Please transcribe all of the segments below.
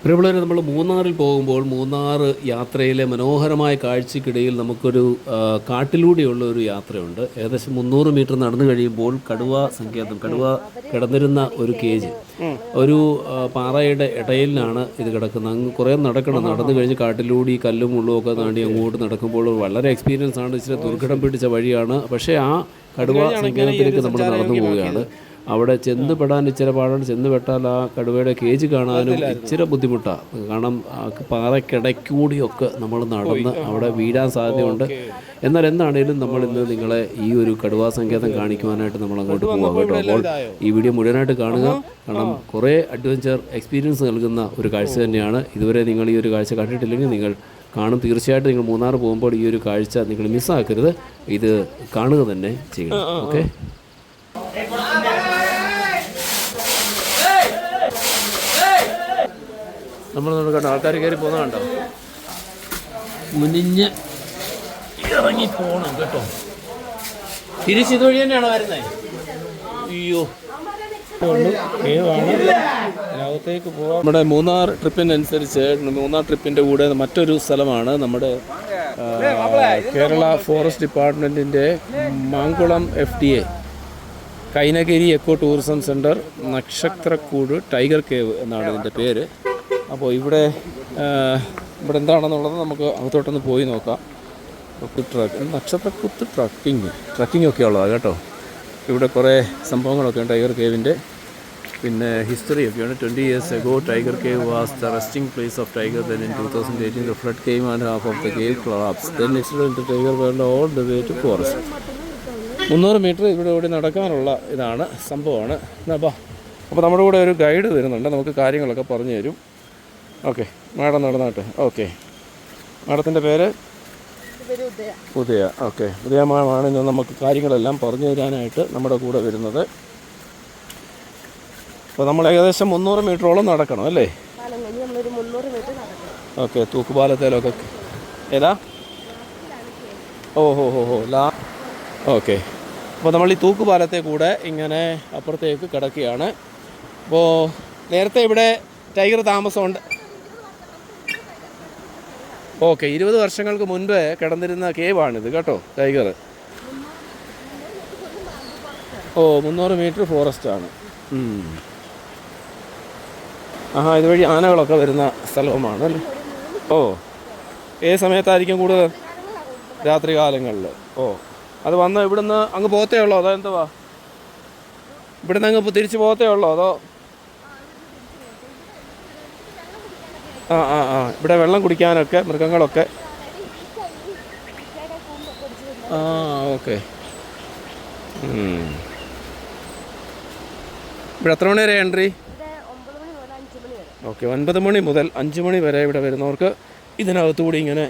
പ്രിയമുള്ളവരെ, നമ്മൾ മൂന്നാറിൽ പോകുമ്പോൾ മൂന്നാർ യാത്രയിലെ മനോഹരമായ കാഴ്ചയ്ക്കിടയിൽ നമുക്കൊരു കാട്ടിലൂടെയുള്ള ഒരു യാത്രയുണ്ട്. ഏകദേശം 300 മീറ്റർ നടന്നു കഴിയുമ്പോൾ കടുവ സങ്കേതം, കടുവ കിടന്നിരുന്ന ഒരു കേജ്, ഒരു പാറയുടെ ഇടയിലാണ് ഇത് കിടക്കുന്നത്. അങ്ങ് കുറേ നടക്കണം. നടന്നു കഴിഞ്ഞ് കാട്ടിലൂടെ ഈ കല്ലും മുള്ളും ഒക്കെ താണ്ടി അങ്ങോട്ട് നടക്കുമ്പോൾ വളരെ എക്സ്പീരിയൻസ് ആണ്. ഇച്ചിരി ദുർഘടം പിടിച്ച വഴിയാണ്. പക്ഷേ ആ കടുവ സങ്കേതത്തിലേക്ക് നമ്മൾ നടന്നു പോവുകയാണ്. അവിടെ ചെന്ന് പെടാൻ ഇച്ചിരി പാടാണ്. ചെന്ന് പെട്ടാൽ ആ കടുവയുടെ കേജ് കാണാനും ഇച്ചിരി ബുദ്ധിമുട്ടാണ്. കാരണം പാറക്കിടയ്ക്കൂടിയൊക്കെ നമ്മൾ നടന്ന് അവിടെ വീഴാൻ സാധ്യതയുണ്ട്. എന്നാൽ എന്താണേലും നമ്മൾ ഇന്ന് നിങ്ങളെ ഈ ഒരു കടുവാ സങ്കേതം കാണിക്കുവാനായിട്ട് നമ്മൾ അങ്ങോട്ട് പോകാം കേട്ടോ. അപ്പോൾ ഈ വീഡിയോ മുഴുവനായിട്ട് കാണുക. കാരണം കുറേ അഡ്വഞ്ചർ എക്സ്പീരിയൻസ് നൽകുന്ന ഒരു കാഴ്ച തന്നെയാണ്. ഇതുവരെ നിങ്ങൾ ഈ ഒരു കാഴ്ച കണ്ടിട്ടില്ലെങ്കിൽ നിങ്ങൾ കാണും. തീർച്ചയായിട്ടും നിങ്ങൾ മൂന്നാർ പോകുമ്പോൾ ഈ ഒരു കാഴ്ച നിങ്ങൾ മിസ്സാക്കരുത്. ഇത് കാണുക തന്നെ ചെയ്യണം. ഓക്കെ, നമ്മൾ കണ്ടോ ആൾക്കാർ കയറി പോകുന്ന കണ്ടോ. മുനിഞ്ഞ് ഇറങ്ങി പോകണം കേട്ടോ. തിരിച്ച് ഇതുവഴി തന്നെയാണോ വരുന്നത്? അയ്യോ, അകത്തേക്ക് പോകാം. നമ്മുടെ മൂന്നാർ ട്രിപ്പിനനുസരിച്ച് മൂന്നാർ ട്രിപ്പിൻ്റെ കൂടെ മറ്റൊരു സ്ഥലമാണ് നമ്മുടെ കേരള ഫോറസ്റ്റ് ഡിപ്പാർട്ട്മെൻറ്റിൻ്റെ Mankulam FTA Kainagiri eco tourism centre നക്ഷത്രക്കൂട് ടൈഗർ കേവ് എന്നാണ് ഇതിൻ്റെ പേര്. അപ്പോൾ ഇവിടെ എന്താണെന്നുള്ളത് നമുക്ക് അകത്തോട്ടൊന്ന് പോയി നോക്കാം. നക്ഷത്രക്കുത്ത് ട്രക്കിംഗ് ഒക്കെ ഉള്ളതാണ് കേട്ടോ. ഇവിടെ കുറേ സംഭവങ്ങളൊക്കെ ഉണ്ട് ടൈഗർ കേവിൻ്റെ. പിന്നെ ഹിസ്റ്ററിയൊക്കെയാണ്. 20 years ago tiger cave was the resting place of tiger. Then in 2018 the flood came and half of the cave collapsed. Then incident tiger went all the way to forest. 300 metre ഇവിടെ നടക്കാനുള്ള ഇതാണ്, സംഭവമാണ്. അപ്പോൾ നമ്മുടെ കൂടെ ഒരു guide വരുന്നുണ്ട്, നമുക്ക് കാര്യങ്ങളൊക്കെ പറഞ്ഞു തരും. Okay, madam നടന്നാട്ടെ. ഓക്കെ, മാഡത്തിൻ്റെ പേര് ഉദയ. ഓക്കെ, ഉദയ മാഡമാണ് ഇന്ന് നമുക്ക് കാര്യങ്ങളെല്ലാം പറഞ്ഞു തരാനായിട്ട് നമ്മുടെ കൂടെ വരുന്നത്. അപ്പോൾ നമ്മൾ ഏകദേശം 300 മീറ്ററോളം നടക്കണം അല്ലേ? ഓക്കെ, തൂക്കുപാലത്തേലൊക്കെ ഏതാ? ഓക്കെ, അപ്പോൾ നമ്മൾ ഈ തൂക്കുപാലത്തെ കൂടെ ഇങ്ങനെ അപ്പുറത്തേക്ക് കിടക്കുകയാണ്. അപ്പോൾ നേരത്തെ ഇവിടെ ടൈഗർ താമസമുണ്ട്. ഓക്കെ, 20 വർഷങ്ങൾക്ക് മുൻപ് കിടന്നിരുന്ന കേവാണിത് കേട്ടോ, ടൈഗർ. 300 മീറ്റർ ഫോറസ്റ്റാണ്. ഇതുവഴി ആനകളൊക്കെ വരുന്ന സ്ഥലവുമാണ് അല്ലേ? ഏത് സമയത്തായിരിക്കും കൂടുതൽ? രാത്രി കാലങ്ങളിൽ. അത് വന്ന് ഇവിടുന്ന് അങ്ങ് പോകത്തേ ഉള്ളോ അതോ എന്തുവാ? ഇവിടുന്ന് അങ്ങ് തിരിച്ച് പോകത്തേ ഉള്ളോ അതോ? ഇവിടെ വെള്ളം കുടിക്കാനൊക്കെ മൃഗങ്ങളൊക്കെ. ഓക്കെ, ഇവിടെ എത്ര മണി വരെ എൻട്രി? ഓക്കെ, 9 മണി മുതൽ 5 മണി വരെ ഇവിടെ വരുന്നവർക്ക് ഇതിനകത്തുകൂടി ഇങ്ങനെ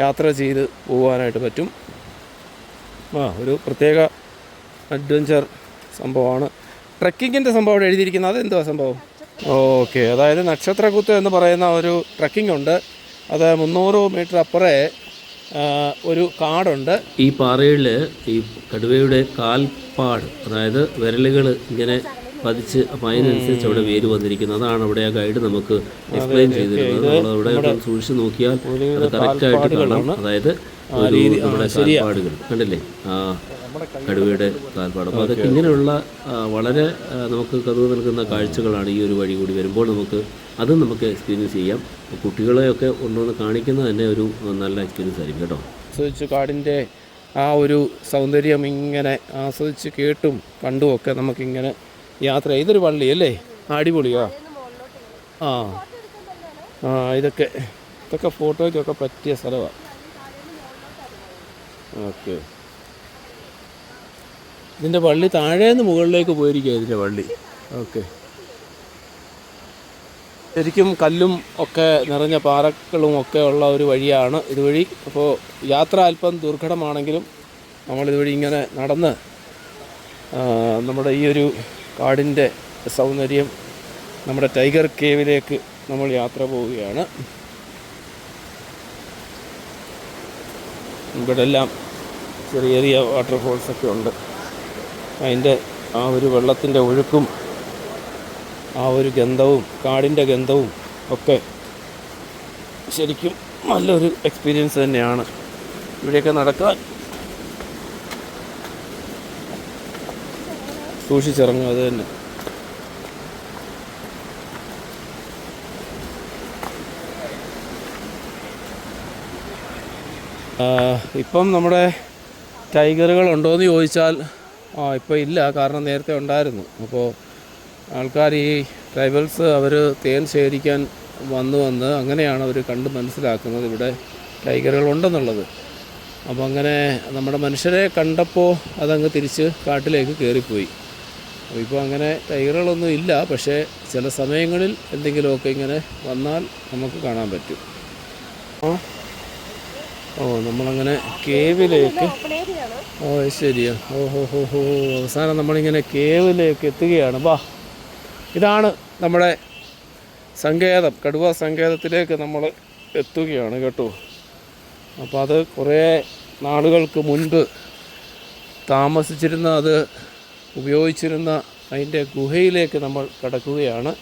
യാത്ര ചെയ്ത് പോകാനായിട്ട് പറ്റും. ഒരു പ്രത്യേക അഡ്വഞ്ചർ സംഭവമാണ്. ട്രക്കിങ്ങിൻ്റെ സംഭവം അവിടെ എഴുതിയിരിക്കുന്നത്. അത് എന്തുവാ സംഭവം? ഓക്കെ, അതായത് നക്ഷത്രക്കുത്ത് എന്ന് പറയുന്ന ഒരു ട്രക്കിംഗ് ഉണ്ട്. അത് 300 മീറ്റർ അപ്പുറേ ഒരു കാടുണ്ട്. ഈ പാറയിൽ ഈ കടുവയുടെ കാൽപ്പാട്, അതായത് വിരലുകൾ ഇങ്ങനെ പതിച്ച്, അപ്പം അതിനനുസരിച്ച് അവിടെ വേര് വന്നിരിക്കുന്നത്. അതാണ് അവിടെ ആ ഗൈഡ് നമുക്ക് എക്സ്പ്ലെയിൻ ചെയ്തിരുന്നത്. നമ്മളവിടെ സൂക്ഷിച്ച് നോക്കിയാൽ അത് കറക്റ്റായിട്ട് കാണാം. അതായത് നമ്മുടെ കാൽപ്പാടുകൾ കണ്ടില്ലേ, കടുവയുടെ കാൽപ്പാട്. അപ്പോൾ അതൊക്കെ ഇങ്ങനെയുള്ള വളരെ നമുക്ക് കൗതുകം നൽകുന്ന കാഴ്ചകളാണ്. ഈ ഒരു വഴി കൂടി വരുമ്പോൾ നമുക്ക് എക്സ്പീരിയൻസ് ചെയ്യാം. കുട്ടികളെയൊക്കെ കൊണ്ടുവന്ന് കാണിക്കുന്നത് തന്നെ ഒരു നല്ല എക്സ്പീരിയൻസ് ആയിരിക്കും കേട്ടോ. ആസ്വദിച്ച് കാടിൻ്റെ ആ ഒരു സൗന്ദര്യം ഇങ്ങനെ ആസ്വദിച്ച് കേട്ടും കണ്ടും ഒക്കെ നമുക്കിങ്ങനെ യാത്ര. ഇതൊരു പള്ളി അല്ലേ? അടിപൊളിയാ. ഇതൊക്കെ ഫോട്ടോയ്ക്കൊക്കെ പറ്റിയ സ്ഥലമാണ്. ഓക്കെ, ഇതിൻ്റെ പള്ളി താഴേന്ന് മുകളിലേക്ക് പോയിരിക്കുക ഇതിൻ്റെ പള്ളി. ഓക്കെ, ശരിക്കും കല്ലും ഒക്കെ നിറഞ്ഞ പാറകളും ഒക്കെ ഉള്ള ഒരു വഴിയാണ് ഇതുവഴി. അപ്പോൾ യാത്ര അല്പം ദുർഘടമാണെങ്കിലും നമ്മളിതുവഴി ഇങ്ങനെ നടന്ന് നമ്മുടെ ഈ ഒരു കാടിൻ്റെ സൗന്ദര്യം, നമ്മുടെ ടൈഗർ കേവിലേക്ക് നമ്മൾ യാത്ര പോവുകയാണ്. ഇവിടെ എല്ലാം ചെറിയ ചെറിയ വാട്ടർഫോൾസൊക്കെ ഉണ്ട്. അതിൻ്റെ ആ ഒരു വെള്ളത്തിൻ്റെ ഒഴുക്കും ആ ഒരു ഗന്ധവും കാടിൻ്റെ ഗന്ധവും ഒക്കെ ശരിക്കും നല്ലൊരു എക്സ്പീരിയൻസ് തന്നെയാണ്. ഇവിടെയൊക്കെ നടക്കാൻ സൂക്ഷിച്ചിറങ്ങും, അത് തന്നെ. ഇപ്പം നമ്മുടെ ടൈഗറുകൾ ഉണ്ടോയെന്ന് ചോദിച്ചാൽ ഇപ്പോൾ ഇല്ല, കാരണം നേരത്തെ ഉണ്ടായിരുന്നു. അപ്പോൾ ആൾക്കാർ ഈ ട്രൈബൽസ് അവർ തേൻ ശേഖരിക്കാൻ വന്ന് അങ്ങനെയാണ് അവർ കണ്ട് മനസ്സിലാക്കുന്നത് ഇവിടെ ടൈഗറുകളുണ്ടെന്നുള്ളത്. അപ്പോൾ അങ്ങനെ നമ്മുടെ മനുഷ്യരെ കണ്ടപ്പോൾ അതങ്ങ് തിരിച്ച് കാട്ടിലേക്ക് കയറിപ്പോയി. അപ്പോൾ ഇപ്പോൾ അങ്ങനെ ടൈഗറുകളൊന്നും ഇല്ല, പക്ഷേ ചില സമയങ്ങളിൽ എന്തെങ്കിലുമൊക്കെ ഇങ്ങനെ വന്നാൽ നമുക്ക് കാണാൻ പറ്റും. നമ്മളങ്ങനെ കേവിലേക്ക്, ശരിയാ. അവസാനം നമ്മളിങ്ങനെ കേവിലേക്ക് എത്തുകയാണ്. ഇതാണ് നമ്മുടെ സങ്കേതം, കടുവ സങ്കേതത്തിലേക്ക് നമ്മൾ എത്തുകയാണ് കേട്ടോ. അപ്പോൾ അത് കുറേ നാളുകൾക്ക് മുൻപ് താമസിച്ചിരുന്ന, അത് ഉപയോഗിച്ചിരുന്ന അതിൻ്റെ ഗുഹയിലേക്ക് നമ്മൾ കടക്കുകയാണ്.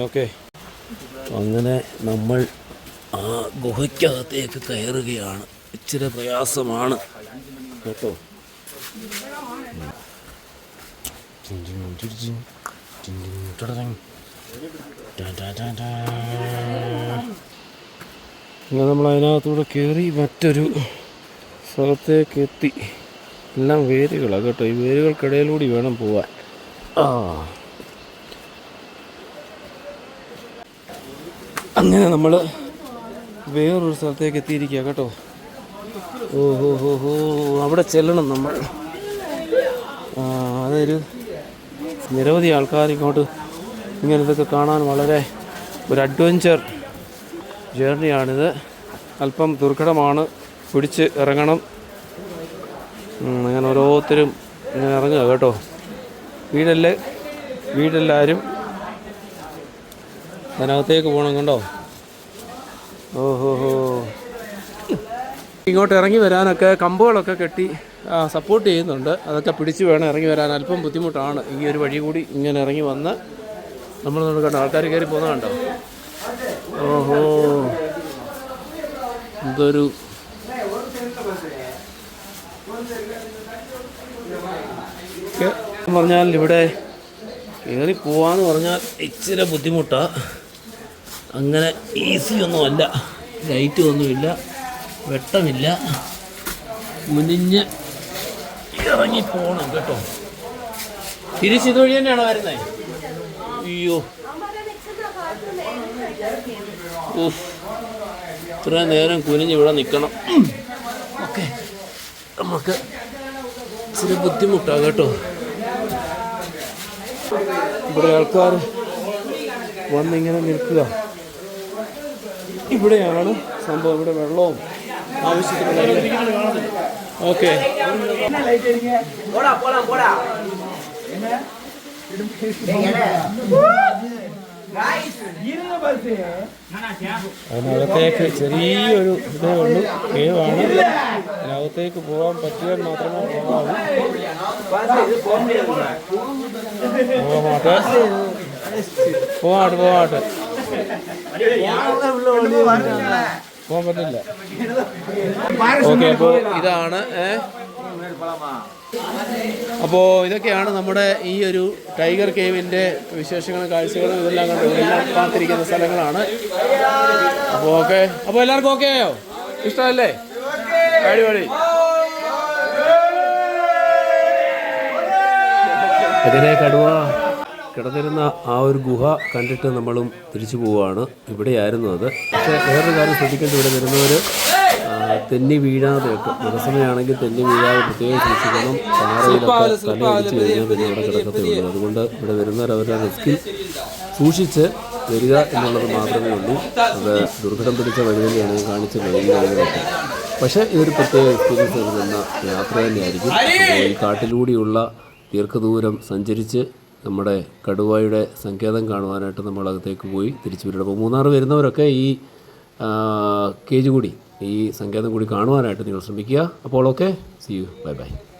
ഓക്കെ, അങ്ങനെ നമ്മൾ ആ ഗുഹയ്ക്കകത്തേക്ക് കയറുകയാണ്. ഇച്ചിരി പ്രയാസമാണ് കേട്ടോ. അങ്ങനെ നമ്മൾ അതിനകത്തൂടെ കയറി മറ്റൊരു സ്ഥലത്തേക്ക് എത്തി. എല്ലാം വേരുകളാണ് കേട്ടോ. ഈ വേരുകൾക്കിടയിലൂടെ വേണം പോവാൻ. അങ്ങനെ നമ്മൾ വേറൊരു സ്ഥലത്തേക്ക് എത്തിയിരിക്കുക കേട്ടോ. അവിടെ ചെല്ലണം നമ്മൾ. അതൊരു നിരവധി ആൾക്കാർ ഇങ്ങോട്ട് ഇങ്ങനെ ഇതൊക്കെ കാണാൻ വളരെ ഒരു അഡ്വഞ്ചർ ജേർണിയാണിത്. അല്പം ദുർഘടമാണ്, പിടിച്ച് ഇറങ്ങണം. അങ്ങനെ ഓരോരുത്തരും ഇങ്ങനെ ഇറങ്ങുക കേട്ടോ. വീടെല്ലാവരും അതിനകത്തേക്ക് പോകണം കണ്ടോ. ഇങ്ങോട്ട് ഇറങ്ങി വരാനൊക്കെ കമ്പുകളൊക്കെ കെട്ടി സപ്പോർട്ട് ചെയ്യുന്നുണ്ട്. അതൊക്കെ പിടിച്ച് വേണം ഇറങ്ങി വരാൻ. അല്പം ബുദ്ധിമുട്ടാണ്. ഈ ഒരു വഴി കൂടി ഇങ്ങനെ ഇറങ്ങി വന്ന് നമ്മൾ കണ്ടോ, ആൾക്കാർ കയറി പോകുന്ന കണ്ടോ. എന്തൊരു പറഞ്ഞാൽ ഇവിടെ കയറി പോവാന്ന് പറഞ്ഞാൽ ഇച്ചിരി ബുദ്ധിമുട്ടാണ്. അങ്ങനെ ഈസിയൊന്നും അല്ല. ലൈറ്റ് ഒന്നുമില്ല, വെട്ടമില്ല, മുനിഞ്ഞ് ഇറങ്ങിപ്പോണം കേട്ടോ. തിരിച്ചിതുവഴി തന്നെയാണോ വരുന്നത്? അയ്യോ, ഇത്രയും നേരം കുനിഞ്ഞ് ഇവിടെ നിൽക്കണം. ഓക്കെ, നമുക്ക് ഇച്ചിരി ബുദ്ധിമുട്ടാണ് കേട്ടോ. ഇവിടെ ആൾക്കാർ വന്നിങ്ങനെ നിൽക്കുക. ഇവിടെയാണ് സംഭവം. ഇവിടെ വെള്ളവും ആവശ്യത്തിന്. ഓക്കെ, അതിനകത്തേക്ക് ചെറിയൊരു ഇതേ ഉള്ളൂ, കേവാണ്. അതിനകത്തേക്ക് പോകാൻ പറ്റിയാൽ മാത്രമേ പോകാവൂ. പോകാട്ടെ പോകാൻ പറ്റില്ല. ഓക്കെ, അപ്പോൾ ഇതാണ്. അപ്പോൾ ഇതൊക്കെയാണ് നമ്മുടെ ഈ ഒരു ടൈഗർ കേവിൻ്റെ വിശേഷങ്ങളും കാഴ്ചകളും. ഇതെല്ലാം കണ്ട് ഇതെല്ലാം കാത്തിരിക്കുന്ന സ്ഥലങ്ങളാണ്. അപ്പോൾ ഓക്കെ, അപ്പോൾ എല്ലാവർക്കും ഓക്കെ ആയോ? ഇഷ്ടമല്ലേ? അടിപൊളി. അങ്ങനെ കടുവ കിടന്നിരുന്ന ആ ഒരു ഗുഹ കണ്ടിട്ട് നമ്മളും തിരിച്ചു പോവുകയാണ്. ഇവിടെയായിരുന്നു അത്. പക്ഷേ വേറൊരു കാര്യം ശ്രദ്ധിക്കേണ്ടി, ഇവിടെ വരുന്നവർ തെന്നി വീഴാതെയൊക്കെ, മൃഗസമയമാണെങ്കിൽ തെന്നി വീഴാതെ പ്രത്യേകം സൂക്ഷിക്കണം. പാറയിലൊക്കെ തലയിടിച്ച് കഴിഞ്ഞാൽ പിന്നെ ഇവിടെ കിടക്കത്തുള്ളൂ. അതുകൊണ്ട് ഇവിടെ വരുന്നവർ അവരുടെ റിസ്കിൽ സൂക്ഷിച്ച് വരിക എന്നുള്ളത് മാത്രമേ ഉള്ളൂ. അത് ദുർഘടം പിടിച്ച വഴി തന്നെയാണ് ഞാൻ കാണിച്ചത് ഈ വഴികളൊക്കെ. പക്ഷേ ഇതൊരു പ്രത്യേക എക്സ്പീരിയൻസ് നൽകുന്ന യാത്ര തന്നെയായിരിക്കും. ഈ കാട്ടിലൂടെയുള്ള ദീർഘദൂരം സഞ്ചരിച്ച് നമ്മുടെ കടുവയുടെ സങ്കേതം കാണുവാനായിട്ട് നമ്മളകത്തേക്ക് പോയി തിരിച്ചു വരണം. അപ്പോൾ മൂന്നാർ വരുന്നവരൊക്കെ ഈ കേജുകുടി ഈ സങ്കേതം കൂടി കാണുവാനായിട്ട് നിങ്ങൾ ശ്രമിക്കുക. അപ്പോൾ okay, see you, bye by.